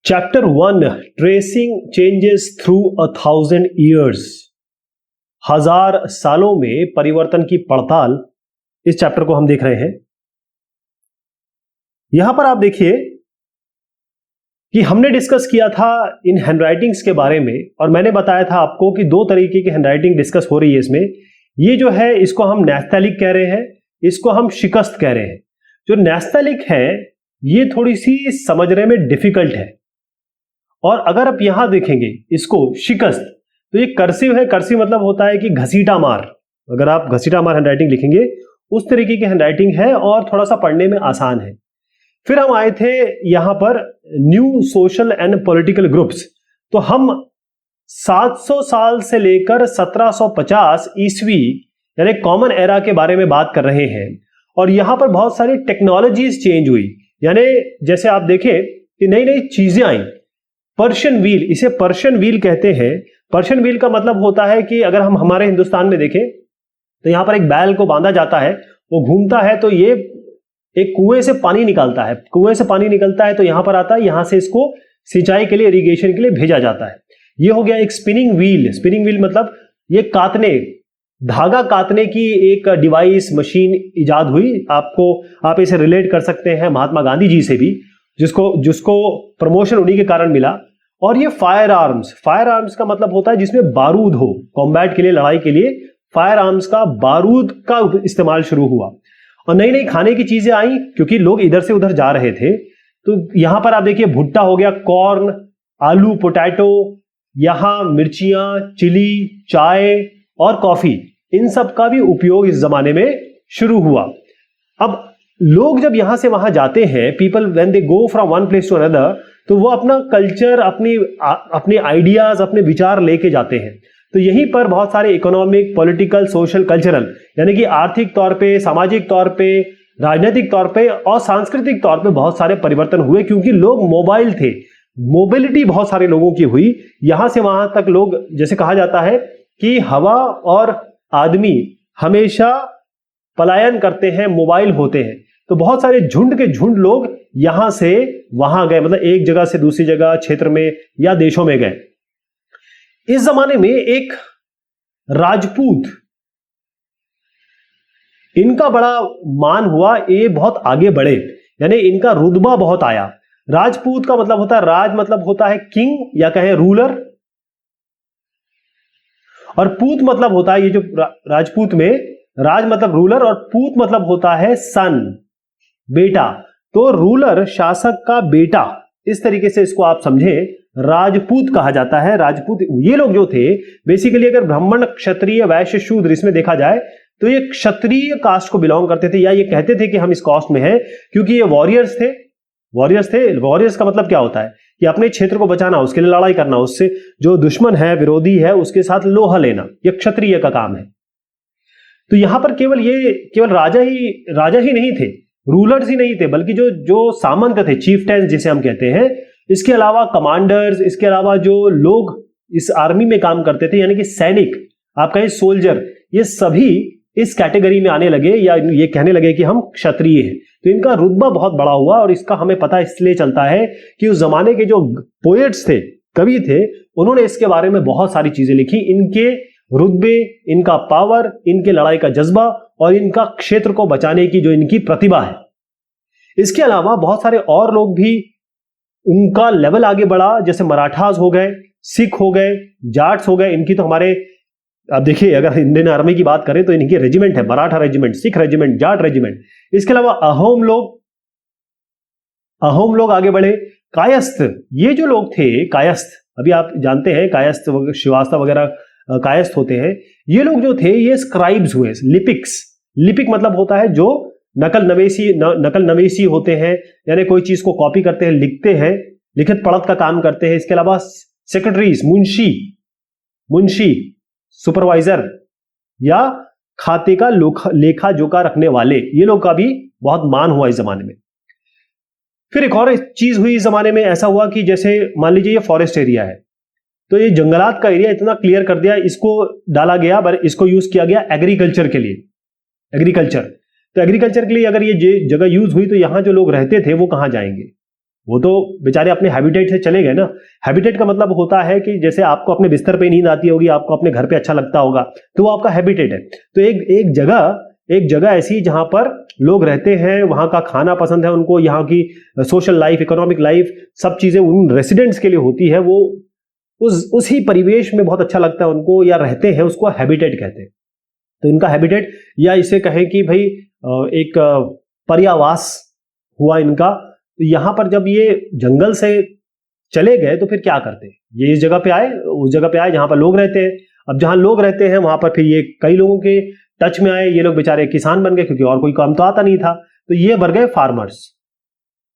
Chapter 1 tracing changes through 1000 years। 1000 सालों में परिवर्तन की पड़ताल, इस चैप्टर को हम देख रहे हैं। यहां पर आप देखिए कि हमने डिस्कस किया था इन हैंडराइटिंग्स के बारे में और मैंने बताया था आपको कि दो तरीके की हैंडराइटिंग डिस्कस हो रही है इसमें। ये जो है इसको हम नैस्थैलिक कह रहे हैं, इसको हम शिकस्त कह रहे हैं। जो नैस्थैलिक है ये थोड़ी सी समझने में डिफिकल्ट है, और अगर आप यहां देखेंगे इसको शिकस्त, तो ये कर्सिव है। कर्सिव मतलब होता है कि घसीटा मार। अगर आप घसीटा मार हैंडराइटिंग लिखेंगे उस तरीके की हैंडराइटिंग है और थोड़ा सा पढ़ने में आसान है। फिर हम आए थे यहां पर new social and political groups. तो हम 700 साल से लेकर 1750 ईस्वी यानी कॉमन एरा के बारे में बात कर रहे हैं, और यहां पर बहुत सारी टेक्नोलॉजीज चेंज हुई। यानी जैसे आप देखें कि नई नई चीजें आई। पर्शियन व्हील, इसे पर्शियन व्हील कहते हैं। पर्शियन व्हील का मतलब होता है कि अगर हम हमारे हिंदुस्तान में देखें तो यहां पर एक बैल को बांधा जाता है, वो घूमता है, तो ये एक कुएं से पानी निकालता है। कुएं से पानी निकलता है तो यहां पर आता है, यहां से इसको सिंचाई के लिए, इरिगेशन के लिए भेजा जाता है। ये हो गया एक स्पिनिंग व्हील। स्पिनिंग व्हील मतलब ये काटने, धागा काटने की एक डिवाइस, मशीन इजाद हुई। आप इसे रिलेट कर सकते हैं महात्मा गांधी जी से भी, जिसको प्रमोशन उन्हीं के कारण मिला। और ये फायर आर्म्स, फायर आर्म्स का मतलब होता है जिसमें बारूद हो, कॉम्बैट के लिए, लड़ाई के लिए फायर आर्म्स का, बारूद का इस्तेमाल शुरू हुआ। और नई नई खाने की चीजें आई क्योंकि लोग इधर से उधर जा रहे थे। तो यहां पर आप देखिए भुट्टा हो गया, कॉर्न, आलू, पोटैटो, यहां मिर्चियां, चिली, चाय और कॉफी, इन सब का भी उपयोग इस जमाने में शुरू हुआ। अब लोग जब यहां से वहां जाते हैं, people when they go from one place to another, तो वो अपना कल्चर, अपने आइडियाज, अपने विचार लेके जाते हैं। तो यहीं पर बहुत सारे इकोनॉमिक, पॉलिटिकल, सोशल, कल्चरल यानी कि आर्थिक तौर पे, सामाजिक तौर पे, राजनीतिक तौर पे और सांस्कृतिक तौर पे बहुत सारे परिवर्तन हुए, क्योंकि लोग मोबाइल थे। मोबिलिटी बहुत सारे लोगों की हुई। यहां से वहां तक लोग, जैसे कहा जाता है कि हवा और आदमी हमेशा पलायन करते हैं, मोबाइल होते हैं। तो बहुत सारे झुंड के झुंड लोग यहां से वहां गए, मतलब एक जगह से दूसरी जगह, क्षेत्र में या देशों में गए। इस जमाने में एक राजपूत, इनका बड़ा मान हुआ, ये बहुत आगे बढ़े, यानी इनका रुतबा बहुत आया। राजपूत का मतलब होता है, राज मतलब होता है किंग या कहें रूलर, और पूत मतलब होता है, ये जो राजपूत में राज मतलब रूलर और पूत मतलब होता है सन, बेटा। तो रूलर, शासक का बेटा, इस तरीके से इसको आप समझें, राजपूत कहा जाता है। राजपूत ये लोग जो थे, बेसिकली अगर ब्राह्मण, क्षत्रिय, वैश्य, शूद्र इसमें देखा जाए तो ये क्षत्रिय कास्ट को बिलोंग करते थे, या ये कहते थे कि हम इस कास्ट में हैं, क्योंकि ये वॉरियर्स थे। वॉरियर्स का मतलब क्या होता है कि अपने क्षेत्र को बचाना, उसके लिए लड़ाई करना, उससे जो दुश्मन है, विरोधी है, उसके साथ लोहा लेना, यह क्षत्रिय का काम है। तो यहां पर केवल राजा ही नहीं थे, रूलर्स ही नहीं थे, बल्कि जो सामंत थे, चीफटेंस जिसे हम कहते हैं, इसके अलावा कमांडर्स, इसके अलावा जो लोग इस आर्मी में काम करते थे, यानी कि सैनिक, आप कहें सोल्जर, ये सभी इस कैटेगरी में आने लगे, या ये कहने लगे कि हम क्षत्रिय हैं। तो इनका रुतबा बहुत बड़ा हुआ, और इसका हमें पता इसलिए चलता है कि उस जमाने के जो पोएट्स थे, कवि थे, उन्होंने इसके बारे में बहुत सारी चीजें लिखी। इनके रुतबे, इनका पावर, इनके लड़ाई का जज्बा और इनका क्षेत्र को बचाने की जो इनकी प्रतिभा है। इसके अलावा बहुत सारे और लोग भी, उनका लेवल आगे बढ़ा, जैसे मराठास हो गए, सिख हो गए, जाट्स हो गए। इनकी तो हमारे, अब देखिए अगर इंडियन आर्मी की बात करें तो इनकी रेजिमेंट है, Maratha regiment, Sikh regiment, Jat regiment. इसके अलावा अहोम लोग आगे बढ़े। कायस्थ, ये जो लोग थे कायस्थ, अभी आप जानते हैं कायस्थ, श्रीवास्तव वगैरह कायस्थ होते हैं। ये लोग जो थे ये स्क्राइब्स हुए, लिपिक मतलब होता है जो नकल नवेशी होते हैं, यानी कोई चीज को कॉपी करते हैं, लिखते हैं, लिखित पढ़त का काम करते हैं। इसके अलावा सेक्रेटरीज, मुंशी, सुपरवाइजर या खाते का लेखा जोखा रखने वाले, ये लोग का भी बहुत मान हुआ इस जमाने में। फिर एक और चीज हुई इस जमाने में, ऐसा हुआ कि जैसे मान लीजिए ये फॉरेस्ट एरिया है, तो ये जंगलात का एरिया इतना क्लियर कर दिया, इसको डाला गया, इसको यूज किया गया एग्रीकल्चर के लिए। तो एग्रीकल्चर के लिए अगर ये जगह यूज हुई तो यहां जो लोग रहते थे वो कहां जाएंगे? वो तो बेचारे अपने हैबिटेट से चले गए ना। हैबिटेट का मतलब होता है कि जैसे आपको अपने बिस्तर पे नींद आती होगी, आपको अपने घर पे अच्छा लगता होगा, तो वो आपका हैबिटेट है। तो एक जगह ऐसी जहां पर लोग रहते हैं, वहां का खाना पसंद है उनको, यहाँ की सोशल लाइफ, इकोनॉमिक लाइफ, सब चीजें उन रेसिडेंट्स के लिए होती है, वो उसी परिवेश में बहुत अच्छा लगता है उनको, या रहते हैं, उसको हैबिटेट कहते हैं। तो इनका हैबिटेट, या इसे कहें कि भाई एक पर्यावास हुआ इनका। तो यहां पर जब ये जंगल से चले गए तो फिर क्या करते, ये इस जगह पे आए, उस जगह पे आए जहां पर लोग रहते हैं। अब जहां लोग रहते हैं वहां पर फिर ये कई लोगों के टच में आए, ये लोग बेचारे किसान बन गए, क्योंकि और कोई काम तो आता नहीं था। तो ये बन गए फार्मर्स,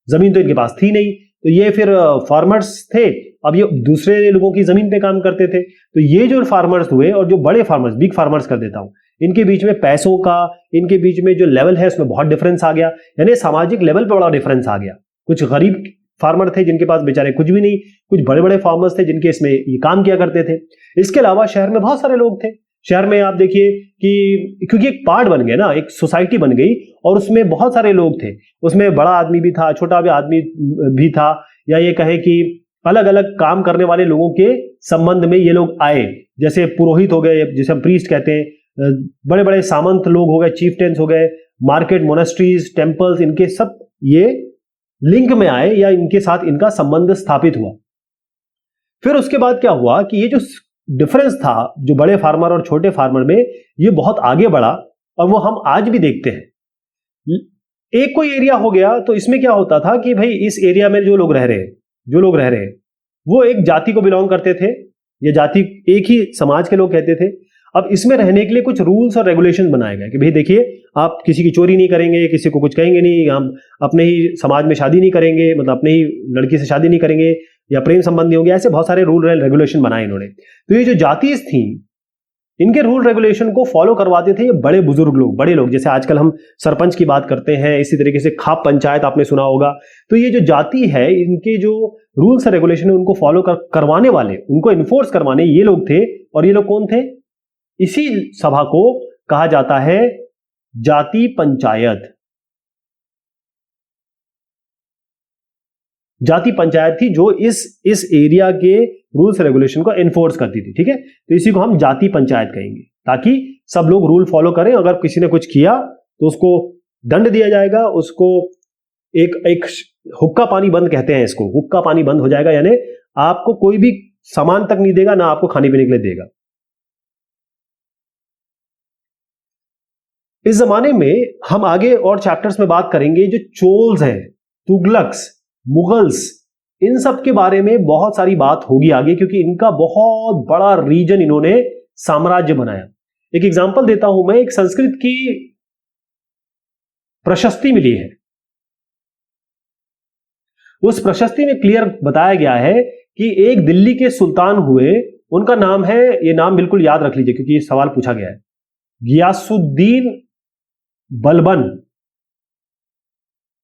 जमीन तो इनके पास थी नहीं, तो ये फिर फार्मर्स थे। अब ये दूसरे लोगों की जमीन पे काम करते थे। तो ये जो फार्मर्स हुए, और जो बड़े फार्मर्स, बिग फार्मर्स कर देता हूं, इनके बीच में पैसों का, इनके बीच में जो लेवल है उसमें बहुत डिफरेंस आ गया, यानी सामाजिक लेवल पे बड़ा डिफरेंस आ गया। कुछ गरीब फार्मर थे जिनके पास बेचारे कुछ भी नहीं, कुछ बड़े बड़े फार्मर्स थे जिनके इसमें ये काम किया करते थे। इसके अलावा शहर में बहुत सारे लोग थे। शहर में आप देखिए कि क्योंकि एक पार्ट बन गया ना, एक सोसाइटी बन गई, और उसमें बहुत सारे लोग थे। उसमें बड़ा आदमी भी था, छोटा भी आदमी भी था, या ये कहे कि अलग अलग काम करने वाले लोगों के संबंध में ये लोग आए। जैसे पुरोहित हो गए, जिसे हम प्रीस्ट कहते हैं, बड़े बड़े सामंत लोग हो गए, चीफटेंस हो गए, मार्केट, मोनेस्ट्रीज, टेम्पल्स, इनके सब ये लिंक में आए, या इनके साथ इनका संबंध स्थापित हुआ। फिर उसके बाद क्या हुआ कि ये जो डिफरेंस था जो बड़े फार्मर और छोटे फार्मर में, ये बहुत आगे बढ़ा, और वो हम आज भी देखते हैं। एक कोई एरिया हो गया तो इसमें क्या होता था कि भाई इस एरिया में जो लोग रह रहे हैं वो एक जाति को बिलोंग करते थे, ये जाति एक ही समाज के लोग कहते थे। अब इसमें रहने के लिए कुछ रूल्स और रेगुलेशन बनाए गए कि भाई देखिए, आप किसी की चोरी नहीं करेंगे, किसी को कुछ कहेंगे नहीं, हम अपने ही समाज में शादी नहीं करेंगे, मतलब अपने ही लड़की से शादी नहीं करेंगे, या प्रेम संबंधी होंगे, ऐसे बहुत सारे रूल रेगुलेशन बनाए इन्होंने। तो ये जो जाति थी, इनके रूल रेगुलेशन को फॉलो करवाते थे ये बड़े बुजुर्ग लोग, बड़े लोग। जैसे आजकल हम सरपंच की बात करते हैं, इसी तरीके से खाप पंचायत आपने सुना होगा। तो ये जो जाति है, इनके जो रूल्स और रेगुलेशन है उनको फॉलो करवाने वाले, उनको इन्फोर्स करवाने ये लोग थे। और ये लोग कौन थे? इसी सभा को कहा जाता है जाति पंचायत। जाति पंचायत थी जो इस एरिया के रूल्स रेगुलेशन को एनफोर्स करती थी। ठीक है, तो इसी को हम जाति पंचायत कहेंगे, ताकि सब लोग रूल फॉलो करें। अगर किसी ने कुछ किया तो उसको दंड दिया जाएगा, उसको एक हुक्का पानी बंद कहते हैं इसको, हुक्का पानी बंद हो जाएगा, यानी आपको कोई भी सामान तक नहीं देगा, ना आपको खाने पीने के लिए देगा। इस जमाने में हम आगे और चैप्टर्स में बात करेंगे, जो चोल्स हैं, तुगलक्स, मुगल्स, इन सब के बारे में बहुत सारी बात होगी आगे, क्योंकि इनका बहुत बड़ा रीजन इन्होंने साम्राज्य बनाया। एक एग्जांपल देता हूं मैं, एक संस्कृत की प्रशस्ति मिली है, उस प्रशस्ति में क्लियर बताया गया है कि एक दिल्ली के सुल्तान हुए, उनका नाम है, ये नाम बिल्कुल याद रख लीजिए क्योंकि ये सवाल पूछा गया है, गियासुद्दीन बलबन।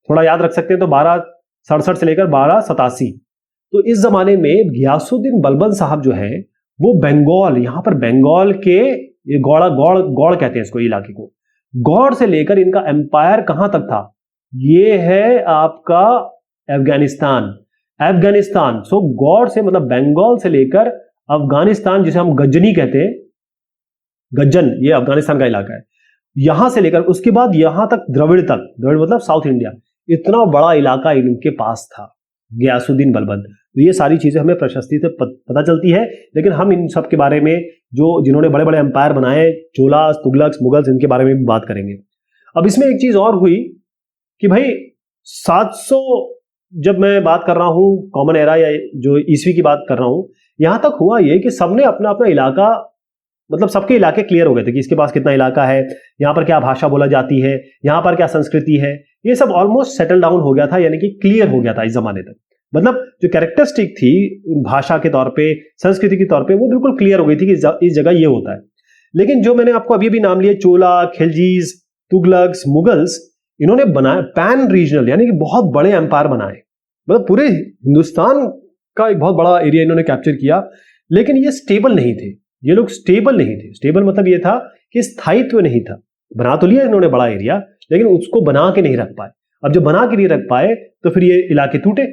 थोड़ा याद रख सकते हैं तो 1267 से लेकर 1287। तो इस जमाने में गियासुद्दीन बलबन साहब जो है वो बंगाल, यहां पर बंगाल के, ये गौड़ कहते हैं इसको, इलाके को, गौड़ से लेकर इनका एम्पायर कहां तक था, ये है आपका अफगानिस्तान। सो गौड़ से मतलब बंगाल से लेकर अफगानिस्तान, जिसे हम गजनी कहते हैं, गज्जन, ये अफगानिस्तान का इलाका है, यहां से लेकर उसके बाद यहां तक, द्रविड़ मतलब साउथ इंडिया, इतना बड़ा इलाका इनके पास था, गियासुद्दीन बलबन। तो ये सारी चीजें हमें प्रशस्ति से पता चलती है, लेकिन हम इन सब के बारे में, जिन्होंने बड़े बड़े एम्पायर बनाए, चोलास, तुगलक्स, मुगल्स, इनके बारे में भी बात करेंगे। अब इसमें एक चीज और हुई कि भाई 700, जब मैं बात कर रहा हूं कॉमन एरा या जो ईस्वी की बात कर रहा हूं, यहां तक हुआ ये कि सबने अपना अपना इलाका, मतलब सबके इलाके क्लियर हो गए थे कि इसके पास कितना इलाका है, यहाँ पर क्या भाषा बोला जाती है, यहाँ पर क्या संस्कृति है, ये सब ऑलमोस्ट सेटल डाउन हो गया था, यानी कि क्लियर हो गया था इस जमाने तक। मतलब जो कैरेक्टरिस्टिक थी भाषा के तौर पे, संस्कृति के तौर पे, वो बिल्कुल क्लियर हो गई थी कि इस जगह ये होता है। लेकिन जो मैंने आपको अभी नाम लिए, चोला, खिलजीज, तुगलक्स, मुगल्स, इन्होंने बनाया पैन रीजनल, यानी कि बहुत बड़े एम्पायर बनाए, मतलब पूरे हिंदुस्तान का एक बहुत बड़ा एरिया इन्होंने कैप्चर किया। लेकिन ये स्टेबल नहीं थे, ये लोग स्टेबल नहीं थे। स्टेबल मतलब ये था कि स्थायित्व नहीं था। बना तो लिया इन्होंने बड़ा एरिया, लेकिन उसको बना के नहीं रख पाए। अब जब बना के नहीं रख पाए तो फिर ये इलाके टूटे,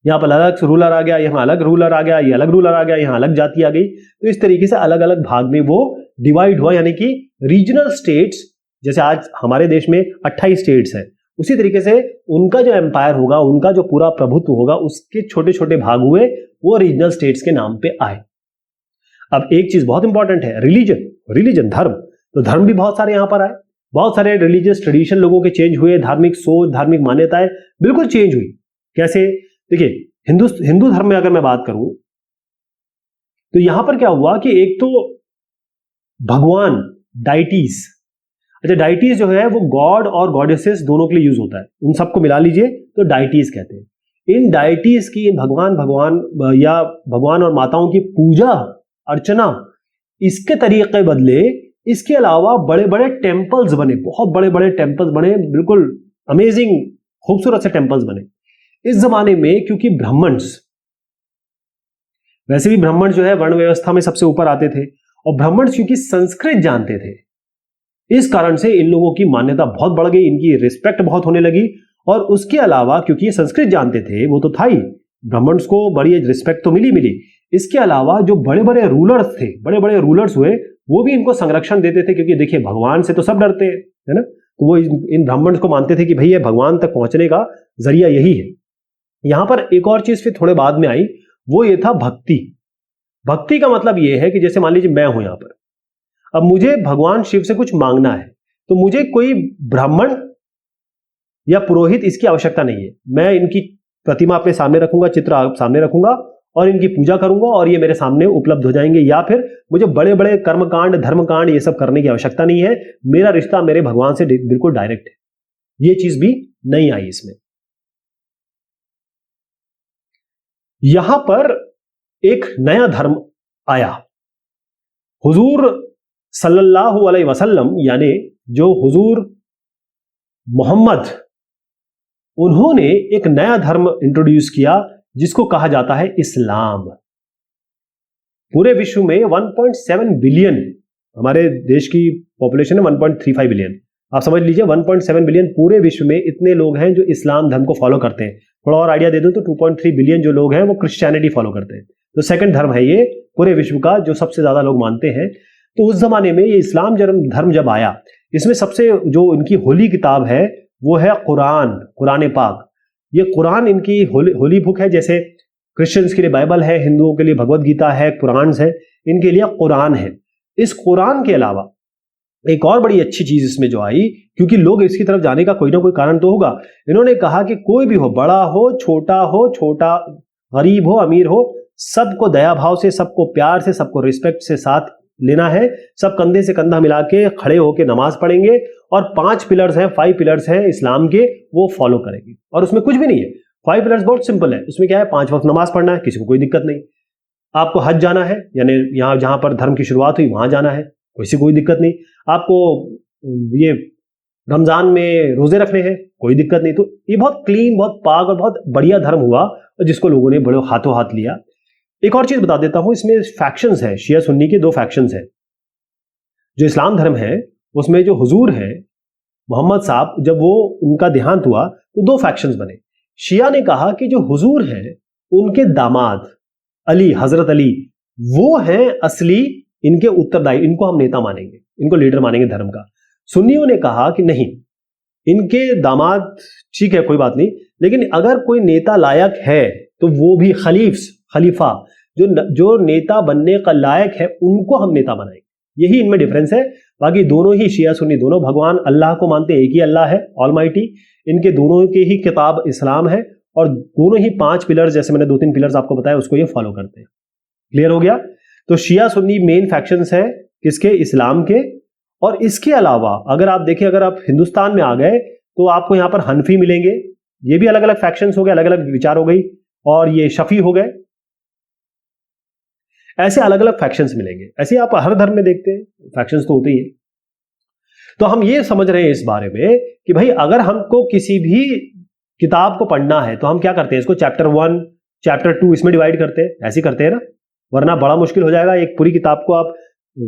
यहाँ पर अलग रूलर आ गया, यहाँ अलग रूलर आ गया, ये अलग रूलर आ गया, यहाँ अलग जाति आ गई। तो इस तरीके से अलग अलग भाग में वो डिवाइड हुआ, यानी कि रीजनल स्टेट्स, जैसे आज हमारे देश में 28 स्टेट्स है, उसी तरीके से उनका जो एम्पायर होगा, उनका जो पूरा प्रभुत्व होगा, उसके छोटे छोटे भाग हुए, वो रीजनल स्टेट्स के नाम पे आए। अब एक चीज बहुत इंपॉर्टेंट है, रिलीजन धर्म। तो धर्म भी बहुत सारे यहां पर आए, बहुत सारे रिलीजियस ट्रेडिशन लोगों के चेंज हुए, धार्मिक सोच, धार्मिक मान्यताएं बिल्कुल चेंज हुई। कैसे? देखिए, हिंदू धर्म में अगर मैं बात करूं तो यहां पर क्या हुआ कि एक तो भगवान, डाइटीज, अच्छा डाइटीज जो है वो गॉड और गॉडेसेस दोनों के लिए यूज होता है, उन सबको मिला लीजिए तो डाइटीज कहते हैं। इन डाइटीज की, भगवान या भगवान और माताओं की पूजा अर्चना, इसके तरीके बदले, इसके अलावा बड़े बड़े टेम्पल्स बने, बहुत बड़े बड़े टेम्पल्स बने, बिल्कुल अमेजिंग खूबसूरत से टेम्पल्स बने इस जमाने में। क्योंकि ब्राह्मण्स, वैसे भी ब्राह्मण जो है वर्ण व्यवस्था में सबसे ऊपर आते थे, और ब्राह्मण क्योंकि संस्कृत जानते थे, इस कारण से इन लोगों की मान्यता बहुत बढ़ गई, इनकी रिस्पेक्ट बहुत होने लगी। और उसके अलावा क्योंकि ये संस्कृत जानते थे, वो तो था ही, ब्राह्मण्स को बड़ी रिस्पेक्ट तो मिली। इसके अलावा जो बड़े बड़े रूलर्स थे, बड़े बड़े रूलर्स हुए, वो भी इनको संरक्षण देते थे, क्योंकि देखिए भगवान से तो सब डरते हैं, है ना। तो वो इन ब्राह्मण्स को मानते थे कि भाई ये भगवान तक पहुंचने का जरिया यही है। यहां पर एक और चीज फिर थोड़े बाद में आई, वो ये था भक्ति। भक्ति का मतलब ये है कि जैसे मान लीजिए मैं हूं यहां पर, अब मुझे भगवान शिव से कुछ मांगना है, तो मुझे कोई ब्राह्मण या पुरोहित इसकी आवश्यकता नहीं है। मैं इनकी प्रतिमा अपने सामने रखूंगा, चित्र सामने रखूंगा और इनकी पूजा करूंगा और ये मेरे सामने उपलब्ध हो जाएंगे। या फिर मुझे बड़े बड़े कर्मकांड, धर्मकांड ये सब करने की आवश्यकता नहीं है, मेरा रिश्ता मेरे भगवान से बिल्कुल डायरेक्ट है। ये चीज भी नहीं आई इसमें। यहां पर एक नया धर्म आया, हुजूर सल्लल्लाहु अलैहि वसल्लम, यानी जो हुजूर मोहम्मद, उन्होंने एक नया धर्म इंट्रोड्यूस किया जिसको कहा जाता है इस्लाम। पूरे विश्व में 1.7 बिलियन, हमारे देश की पॉपुलेशन है 1.35 बिलियन, आप समझ लीजिए 1.7 बिलियन पूरे विश्व में इतने लोग हैं जो इस्लाम धर्म को फॉलो करते हैं। थोड़ा और आइडिया दे दूं तो 2.3 बिलियन जो लोग हैं वो क्रिश्चियनिटी फॉलो करते हैं। तो सेकंड धर्म है ये पूरे विश्व का जो सबसे ज्यादा लोग मानते हैं। तो उस जमाने में ये इस्लाम धर्म जब आया, इसमें सबसे जो इनकी होली किताब है वो है कुरान पाक। ये कुरान इनकी होली बुक है, जैसे क्रिश्चियंस के लिए बाइबल है, हिंदुओं के लिए भगवत गीता है, कुरान है, इनके लिए कुरान है। इस कुरान के अलावा एक और बड़ी अच्छी चीज इसमें जो आई, क्योंकि लोग इसकी तरफ जाने का कोई ना कोई कारण तो होगा, इन्होंने कहा कि कोई भी हो, बड़ा हो, छोटा, गरीब हो, अमीर हो, सबको दया भाव से, सबको प्यार से, सबको रिस्पेक्ट से साथ लेना है। सब कंधे से कंधा मिला के खड़े होकर नमाज पढ़ेंगे और 5 पिलर्स हैं इस्लाम के, वो फॉलो करेंगे। और उसमें कुछ भी नहीं है, 5 पिलर्स बहुत सिंपल है। उसमें क्या है, 5 वक्त नमाज पढ़ना है, किसी को कोई दिक्कत नहीं। आपको हज जाना है, यानी यहां जहां पर धर्म की शुरुआत हुई वहां जाना है, किसी कोई दिक्कत नहीं। आपको ये रमजान में रोजे रखने हैं, कोई दिक्कत नहीं। तो ये बहुत क्लीन, बहुत पाक और बहुत बढ़िया धर्म हुआ, जिसको लोगों ने बड़े हाथों हाथ लिया। एक और चीज बता देता हूं, इसमें फैक्शंस है, शिया सुन्नी के 2 फैक्शंस है। जो इस्लाम धर्म है उसमें जो हुजूर है मोहम्मद साहब, जब वो उनका देहांत हुआ तो 2 फैक्शंस बने। शिया ने कहा कि जो हुजूर है उनके दामाद अली, हजरत अली, वो हैं असली इनके उत्तरदायी, इनको हम नेता मानेंगे, इनको लीडर मानेंगे धर्म का। सुन्नियों ने कहा कि नहीं, इनके दामाद ठीक है कोई बात नहीं, लेकिन अगर कोई नेता लायक है तो वो भी खलीफा, जो नेता बनने का लायक है उनको हम नेता बनाएंगे। यही इनमें डिफरेंस है। बाकी दोनों ही शिया सुन्नी दोनों भगवान अल्लाह को मानते हैं, एक ही अल्लाह है ऑलमाइटी। इनके दोनों के ही किताब इस्लाम है और दोनों ही 5 पिलर्स, जैसे मैंने 2-3 पिलर्स आपको बताया, उसको ये फॉलो करते हैं। क्लियर हो गया? तो शिया सुन्नी मेन फैक्शंस है किसके, इस्लाम के। और इसके अलावा अगर आप देखें, अगर आप हिंदुस्तान में आ गए तो आपको यहां पर हनफी मिलेंगे, ये भी अलग अलग फैक्शंस हो गए, अलग अलग विचार हो गई। और ये शफी हो गए, ऐसे अलग अलग फैक्शंस मिलेंगे। ऐसे आप हर धर्म में देखते हैं, फैक्शंस तो होते ही है। तो हम ये समझ रहे हैं इस बारे में कि भाई अगर हमको किसी भी किताब को पढ़ना है तो हम क्या करते हैं, इसको चैप्टर 1, चैप्टर 2 इसमें डिवाइड करते हैं, ऐसे ही करते हैं ना, वरना बड़ा मुश्किल हो जाएगा। एक पूरी किताब को आप,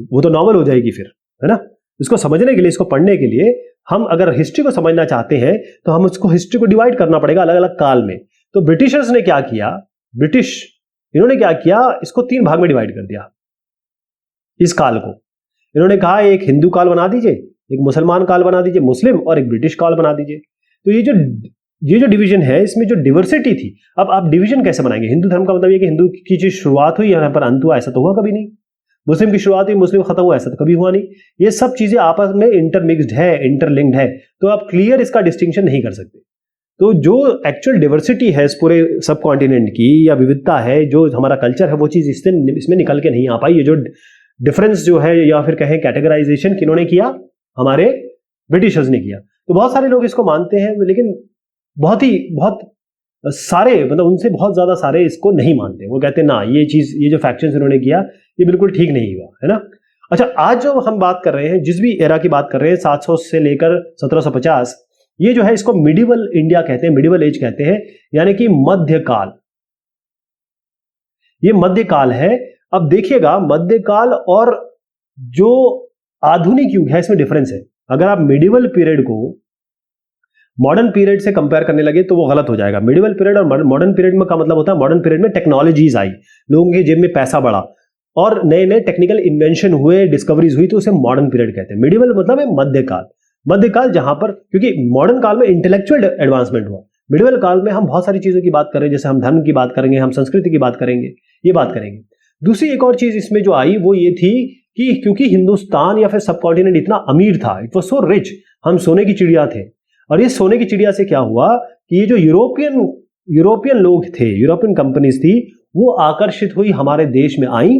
वो तो नॉवल हो जाएगी फिर, है ना। इसको समझने के लिए, इसको पढ़ने के लिए हम अगर हिस्ट्री को समझना चाहते हैं तो हम उसको हिस्ट्री को डिवाइड करना पड़ेगा अलग अलग काल में। तो ब्रिटिशर्स ने क्या किया, इन्होंने क्या किया, इसको 3 भाग में डिवाइड कर दिया इस काल को। इन्होंने कहा एक हिंदू काल बना दीजिए, एक मुसलमान काल बना दीजिए मुस्लिम, और एक ब्रिटिश काल बना दीजिए। तो ये जो डिवीजन है, इसमें जो डिवर्सिटी थी, अब आप डिवीजन कैसे बनाएंगे? हिंदू धर्म का मतलब ये कि हिंदू की चीज शुरुआत हुई यहाँ पर अंत हुआ, ऐसा तो हुआ कभी नहीं। मुस्लिम की शुरुआत हुई, मुस्लिम खत्म हुआ, ऐसा तो कभी हुआ नहीं। ये सब चीजें आपस में इंटरमिक्स्ड है, इंटरलिंक्ड है, तो आप क्लियर इसका डिस्टिंक्शन नहीं कर सकते। तो जो एक्चुअल डिवर्सिटी है इस पूरे सब कॉन्टिनेंट की, या विविधता है, जो हमारा कल्चर है, वो चीज इसमें निकल के नहीं आ पाई। ये जो डिफरेंस जो है, या फिर कहें कैटेगराइजेशन, किन्होंने किया? हमारे ब्रिटिशर्स ने किया। तो बहुत सारे लोग इसको मानते हैं, लेकिन बहुत सारे, मतलब उनसे बहुत ज्यादा सारे इसको नहीं मानते। वो कहते हैं ना, ये जो फैक्शंस इन्होंने किया, ये बिल्कुल ठीक नहीं हुआ, है ना। अच्छा, आज जो हम बात कर रहे हैं, जिस भी एरा की बात कर रहे हैं, 700 से लेकर 1750, ये जो है इसको मिडिवल इंडिया कहते हैं, मिडिवल एज कहते हैं, यानी कि मध्यकाल। ये मध्यकाल है। अब देखिएगा, मध्यकाल और जो आधुनिक युग है, इसमें डिफरेंस है। अगर आप मिडिवल पीरियड को मॉडर्न पीरियड से कंपेयर करने लगे तो वो गलत हो जाएगा। मिडिवल पीरियड और मॉडर्न पीरियड में का मतलब होता है, मॉडर्न पीरियड में टेक्नोलॉजीज आई, लोगों के जेब में पैसा बढ़ा और नए नए टेक्निकल इन्वेंशन हुए, डिस्कवरीज हुई, तो उसे मॉडर्न पीरियड कहते हैं। मिडिवल मतलब है मध्यकाल जहां पर, क्योंकि मॉडर्न काल में इंटेलेक्चुअल एडवांसमेंट हुआ, मिडिवल काल में हम बहुत सारी चीजों की बात कर रहे हैं, जैसे हम धर्म की बात करेंगे, हम संस्कृति की बात करेंगे, ये बात करेंगे। दूसरी एक और चीज इसमें जो आई वो ये थी कि क्योंकि हिंदुस्तान या फिर सब कॉन्टिनेंट इतना अमीर था, इट वाज सो रिच, हम सोने की चिड़िया थे। और ये सोने की चिड़िया से क्या हुआ कि ये जो यूरोपियन लोग थे, यूरोपियन कंपनीज थी, वो आकर्षित हुई, हमारे देश में आई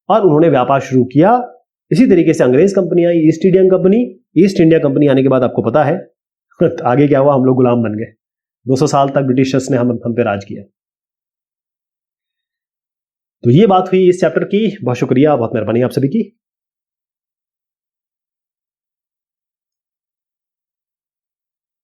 और उन्होंने व्यापार शुरू किया। इसी तरीके से अंग्रेज कंपनी आई, ईस्ट इंडिया कंपनी आने के बाद आपको पता है आगे क्या हुआ, हम लोग गुलाम बन गए। 200 साल तक ब्रिटिशर्स ने हम पे राज किया। तो ये बात हुई इस चैप्टर की। बहुत शुक्रिया, बहुत मेहरबानी आप सभी की।